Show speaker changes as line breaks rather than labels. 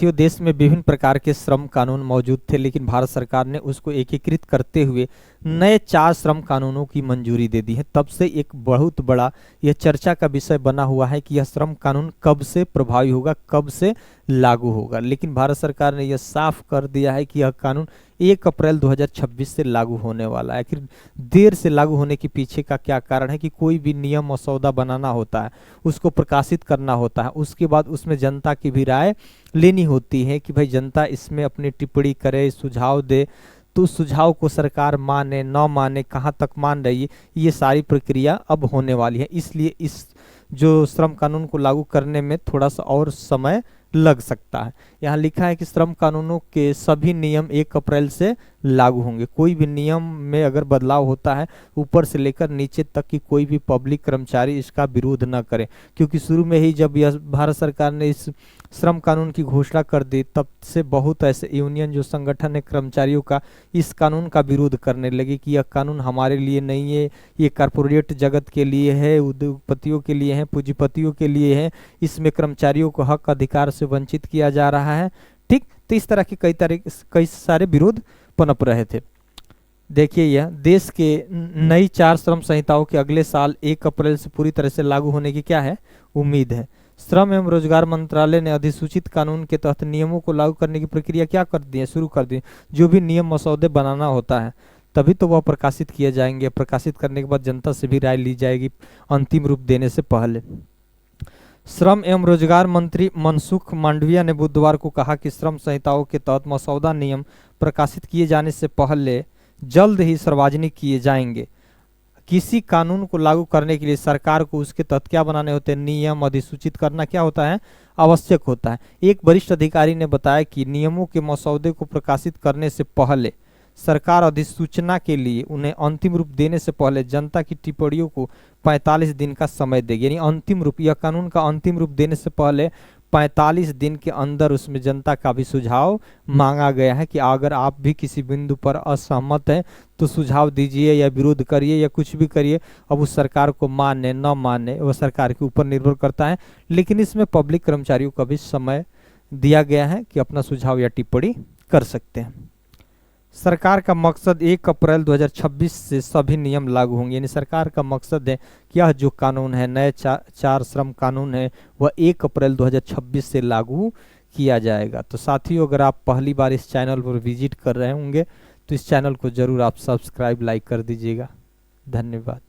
साथियों, देश में विभिन्न प्रकार के श्रम कानून मौजूद थे, लेकिन भारत सरकार ने उसको एकीकृत करते हुए नए 4 श्रम कानूनों की मंजूरी दे दी है। तब से एक बहुत बड़ा यह चर्चा का विषय बना हुआ है कि यह श्रम कानून कब से प्रभावी होगा, कब से लागू होगा। लेकिन भारत सरकार ने यह साफ कर दिया है कि यह कानून 1 अप्रैल 2026 से लागू होने वाला है। आखिर देर से लागू होने के पीछे का क्या कारण है कि कोई भी नियम मसौदा बनाना होता है, उसको प्रकाशित करना होता है, उसके बाद उसमें जनता की भी राय लेनी होती है कि भाई जनता इसमें अपनी टिप्पणी करे, सुझाव दे, तो उस सुझाव को सरकार माने न माने, कहाँ तक मान रही है, ये सारी प्रक्रिया अब होने वाली है। इसलिए इस जो श्रम कानून को लागू करने में थोड़ा सा और समय लग सकता है। यहाँ लिखा है कि श्रम कानूनों के सभी नियम 1 अप्रैल से लागू होंगे। कोई भी नियम में अगर बदलाव होता है, ऊपर से लेकर नीचे तक की कोई भी पब्लिक कर्मचारी इसका विरोध न करे, क्योंकि शुरू में ही जब यह भारत सरकार ने इस श्रम कानून की घोषणा कर दी, तब से बहुत ऐसे यूनियन जो संगठन है कर्मचारियों का, इस कानून का विरोध करने लगे कि यह कानून हमारे लिए नहीं है, ये कॉरपोरेट जगत के लिए है, उद्योगपतियों के लिए है, पूंजीपतियों के लिए है, इसमें कर्मचारियों को हक अधिकार से वंचित किया जा रहा है। ठीक, तो इस तरह के कई सारे विरोध पनप रहे थे। देखिए, यह देश के नई 4 श्रम संहिताओं के अगले साल 1 अप्रैल से पूरी तरह से लागू होने की क्या है, उम्मीद है। श्रम एवं रोजगार मंत्रालय ने अधिसूचित कानून के तहत नियमों को लागू करने की प्रक्रिया क्या कर दी है, शुरू कर दी। जो भी नियम मसौदे बनाना होता है तभी तो वह प्रकाशित किए जाएंगे। प्रकाशित करने के बाद जनता से भी राय ली जाएगी अंतिम रूप देने से पहले। श्रम एवं रोजगार मंत्री मनसुख मांडविया ने बुधवार को कहा कि श्रम संहिताओं के तहत मसौदा नियम प्रकाशित किए जाने से पहले जल्द ही सार्वजनिक किए जाएंगे। किसी कानून को लागू करने के लिए सरकार को उसके तहत क्या बनाने होते हैं, नियम अधिसूचित करना क्या होता है, आवश्यक होता है। एक वरिष्ठ अधिकारी ने बताया कि नियमों के मसौदे को प्रकाशित करने से पहले सरकार अधिसूचना के लिए उन्हें अंतिम रूप देने से पहले जनता की टिप्पणियों को 45 दिन का समय देगी। यानी अंतिम रूप, यह कानून का अंतिम रूप देने से पहले 45 दिन के अंदर उसमें जनता का भी सुझाव मांगा गया है कि अगर आप भी किसी बिंदु पर असहमत हैं तो सुझाव दीजिए या विरोध करिए या कुछ भी करिए। अब उस सरकार को माने न माने वह सरकार के ऊपर निर्भर करता है, लेकिन इसमें पब्लिक कर्मचारियों का भी समय दिया गया है कि अपना सुझाव या टिप्पणी कर सकते हैं। सरकार का मकसद 1 अप्रैल 2026 से सभी नियम लागू होंगे। यानी सरकार का मकसद है कि यह जो कानून है, नए 4 श्रम कानून है, वह 1 अप्रैल 2026 से लागू किया जाएगा। तो साथियों, अगर आप पहली बार इस चैनल पर विजिट कर रहे होंगे तो इस चैनल को जरूर आप सब्सक्राइब, लाइक कर दीजिएगा। धन्यवाद।